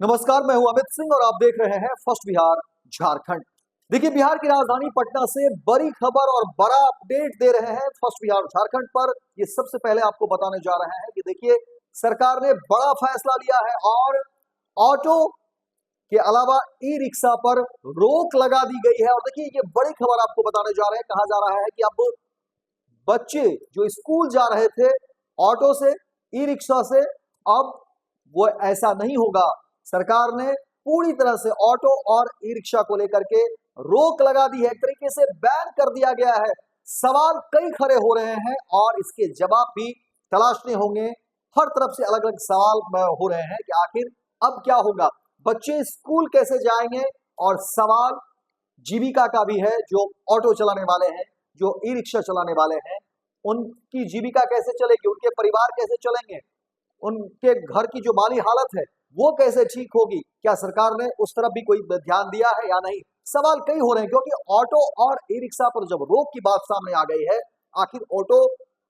नमस्कार, मैं हूं अमित सिंह और आप देख रहे हैं फर्स्ट बिहार झारखंड। देखिए, बिहार की राजधानी पटना से बड़ी खबर और बड़ा अपडेट दे रहे हैं फर्स्ट बिहार झारखंड पर। ये सबसे पहले आपको बताने जा रहे हैं कि देखिए, सरकार ने बड़ा फैसला लिया है और ऑटो के अलावा ई रिक्शा पर रोक लगा दी गई है। और देखिए, ये बड़ी खबर आपको बताने जा रहे हैं। कहा जा रहा है कि अब बच्चे जो स्कूल जा रहे थे ऑटो से, ई रिक्शा से, अब वो ऐसा नहीं होगा। सरकार ने पूरी तरह से ऑटो और ई रिक्शा को लेकर के रोक लगा दी है, एक तरीके से बैन कर दिया गया है। सवाल कई खड़े हो रहे हैं और इसके जवाब भी तलाशने होंगे। हर तरफ से अलग अलग सवाल हो रहे हैं कि आखिर अब क्या होगा, बच्चे स्कूल कैसे जाएंगे। और सवाल जीविका का भी है, जो ऑटो चलाने वाले हैं, जो ई रिक्शा चलाने वाले हैं, उनकी जीविका कैसे चलेगी, उनके परिवार कैसे चलेंगे, उनके घर की जो माली हालत है वो कैसे ठीक होगी। क्या सरकार ने उस तरफ भी कोई ध्यान दिया है या नहीं। सवाल कई हो रहे हैं, क्योंकि ऑटो और ई रिक्शा पर जब रोक की बात सामने आ गई है, आखिर ऑटो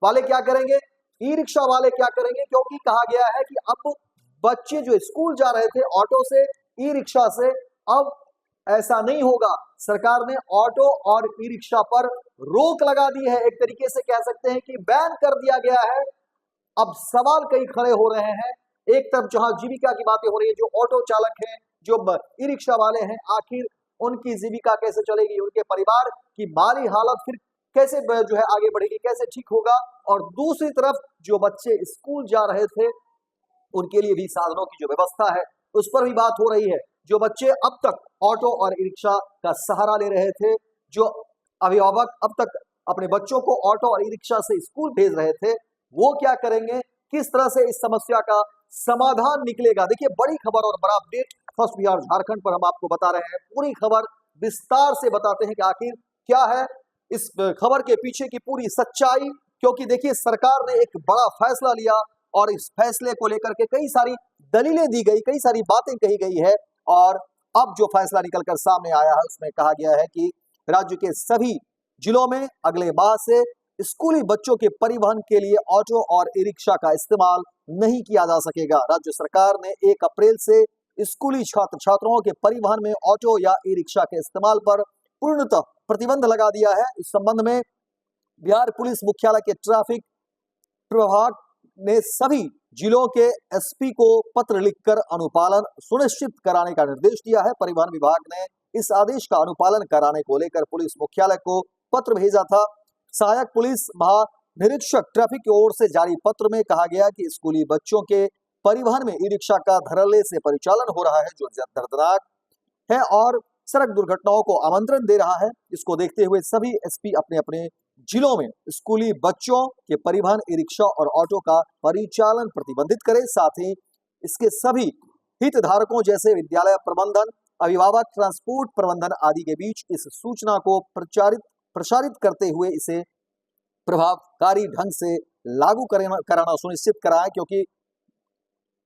वाले क्या करेंगे, ई रिक्शा वाले क्या करेंगे। क्योंकि कहा गया है कि अब बच्चे जो स्कूल जा रहे थे ऑटो से, ई रिक्शा से, अब ऐसा नहीं होगा। सरकार ने ऑटो और ई रिक्शा पर रोक लगा दी है, एक तरीके से कह सकते हैं कि बैन कर दिया गया है। अब सवाल कई खड़े हो रहे हैं। एक तरफ जहां जीविका की बातें हो रही है, जो ऑटो चालक हैं, जो ई रिक्शा वाले हैं, आखिर उनकी जीविका कैसे चलेगी, उनके परिवार की माली हालत फिर कैसे जो है आगे बढ़ेगी, कैसे ठीक होगा। और दूसरी तरफ जो बच्चे स्कूल जा रहे थे उनके लिए भी साधनों की जो व्यवस्था है उस पर भी बात हो रही है। जो बच्चे अब तक ऑटो और ई रिक्शा का सहारा ले रहे थे, जो अभिभावक अब तक अपने बच्चों को ऑटो और ई रिक्शा से स्कूल भेज रहे थे, वो क्या करेंगे, किस तरह से इस समस्या का समाधान निकलेगा। देखिए, बड़ी खबर और बड़ा अपडेट फर्स्ट बिहार झारखंड पर हम आपको बता रहे हैं। पूरी खबर विस्तार से बताते हैं कि आखिर क्या है इस खबर के पीछे की पूरी सच्चाई। क्योंकि देखिए, सरकार ने एक बड़ा फैसला लिया और इस फैसले को लेकर के कई सारी दलीलें दी गई, कई सारी बातें कही गई है। और अब जो फैसला निकलकर सामने आया है उसमें कहा गया है कि राज्य के सभी जिलों में अगले माह से स्कूली बच्चों के परिवहन के लिए ऑटो और ई रिक्शा का इस्तेमाल नहीं किया जा सकेगा। राज्य सरकार ने 1 अप्रैल से स्कूली छात्र छात्राओं के परिवहन में ऑटो या ई रिक्शा के इस्तेमाल पर पूर्णतः प्रतिबंध लगा दिया है। इस संबंध में बिहार पुलिस मुख्यालय के ट्रैफिक प्रभाग ने सभी जिलों के एसपी को पत्र लिखकर अनुपालन सुनिश्चित कराने का निर्देश दिया है। परिवहन विभाग ने इस आदेश का अनुपालन कराने को लेकर पुलिस मुख्यालय को पत्र भेजा था। सहायक पुलिस महानिरीक्षक ट्रैफिक की ओर से जारी पत्र में कहा गया कि स्कूली बच्चों के परिवहन में ई रिक्शा का धड़ल्ले से परिचालन हो रहा है, जो दर्दनाक है और सड़क दुर्घटनाओं को आमंत्रण दे रहा है। इसको देखते हुए सभी एसपी अपने अपने जिलों में स्कूली बच्चों के परिवहन ई रिक्शा और ऑटो का परिचालन प्रतिबंधित करें। साथ ही इसके सभी हितधारकों जैसे विद्यालय प्रबंधन, अभिभावक, ट्रांसपोर्ट प्रबंधन आदि के बीच इस सूचना को प्रसारित करते हुए इसे प्रभावकारी ढंग से लागू कराना सुनिश्चित कराएं। क्योंकि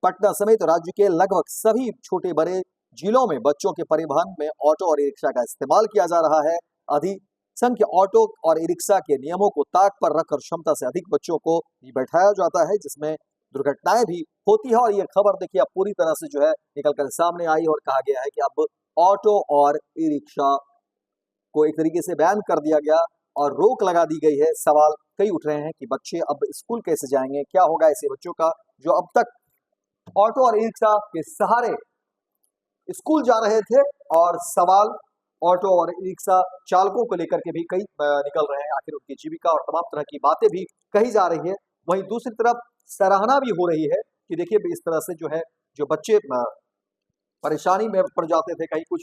पटना समेत राज्य के लगभग सभी छोटे बड़े जिलों में बच्चों के परिवहन में ऑटो और ई रिक्शा का इस्तेमाल किया जा रहा है। अधिसंख्य ऑटो और ई रिक्शा के नियमों को ताक पर रखकर क्षमता से अधिक बच्चों को भी बैठाया जाता है, जिसमें दुर्घटनाएं भी होती है। और ये खबर देखिए अब पूरी तरह से जो है निकलकर सामने आई और कहा गया है कि अब ऑटो और ई रिक्शा को एक तरीके से बैन कर दिया गया और रोक लगा दी गई है। सवाल कई उठ रहे हैं कि बच्चे अब स्कूल कैसे जाएंगे, क्या होगा ऐसे बच्चों का जो अब तक ऑटो और ई रिक्शा के सहारे स्कूल जा रहे थे। और सवाल ऑटो और ई रिक्शा चालकों को लेकर के भी कई निकल रहे हैं, आखिर उनकी जीविका और तमाम तरह की बातें भी कही जा रही है। वहीं दूसरी तरफ सराहना भी हो रही है कि देखिए, इस तरह से जो है जो बच्चे परेशानी में पड़ जाते थे, कहीं कुछ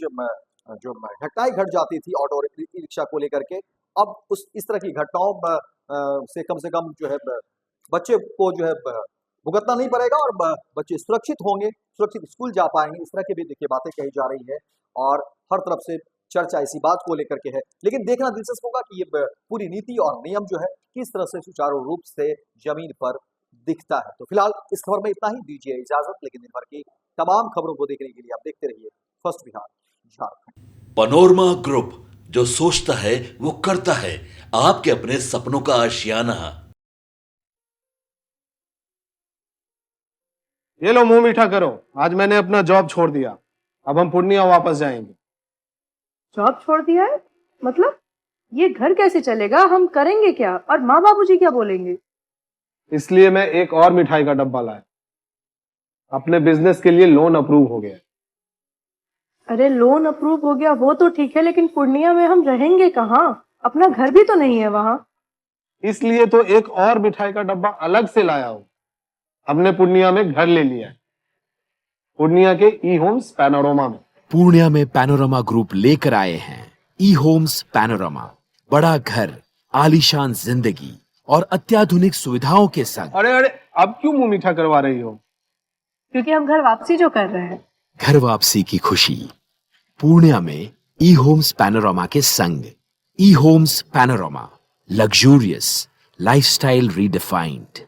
जो घटनाएं घट जाती थी ऑटो और ई रिक्शा को लेकर के, अब इस तरह की घटनाओं से कम जो है बच्चे को जो है भुगतना नहीं पड़ेगा और बच्चे सुरक्षित होंगे, सुरक्षित स्कूल जा पाएंगे। इस तरह की भी देखिए बातें कही जा रही है और हर तरफ से चर्चा इसी बात को लेकर के है। लेकिन देखना दिलचस्प होगा कि ये पूरी नीति और नियम जो है किस तरह से सुचारू रूप से जमीन पर दिखता है। तो फिलहाल इस खबर में इतना ही, दीजिए इजाजत। लेकिन दिन भर की तमाम खबरों को देखने के लिए आप देखते रहिए first Bihar Jharkhand. Panorama group, जो सोचता है वो करता है। आपके अपने सपनों का आशियाना। ये लो मुंह मीठा करो, आज मैंने अपना जॉब छोड़ दिया, अब हम पूर्णिया वापस जाएंगे। जॉब छोड़ दिया है? मतलब ये घर कैसे चलेगा? हम करेंगे क्या? और माँ बाबूजी क्या बोलेंगे? इसलिए मैं एक और मिठाई का डब्बा लाया, अपने बिजनेस के लिए लोन अप्रूव हो गया। अरे लोन अप्रूव हो गया वो तो ठीक है, लेकिन पूर्णिया में हम रहेंगे कहाँ? अपना घर भी तो नहीं है वहां। इसलिए तो एक और मिठाई का डब्बा अलग से लाया हूं। हमने पूर्णिया में घर ले लिया है, पूर्णिया के ई होम्स पैनोरमा में। पूर्णिया में पैनोरमा ग्रुप लेकर आए हैं ई होम्स पैनोरमा, बड़ा घर, आलीशान जिंदगी और अत्याधुनिक सुविधाओं के संग। अरे अरे, अब क्यों मुंह मीठा करवा रही हो? क्योंकि हम घर वापसी जो कर रहे हैं। घर वापसी की खुशी पूर्णिया में ई होम्स पैनोरमा के संग। ई homes panorama, luxurious lifestyle redefined.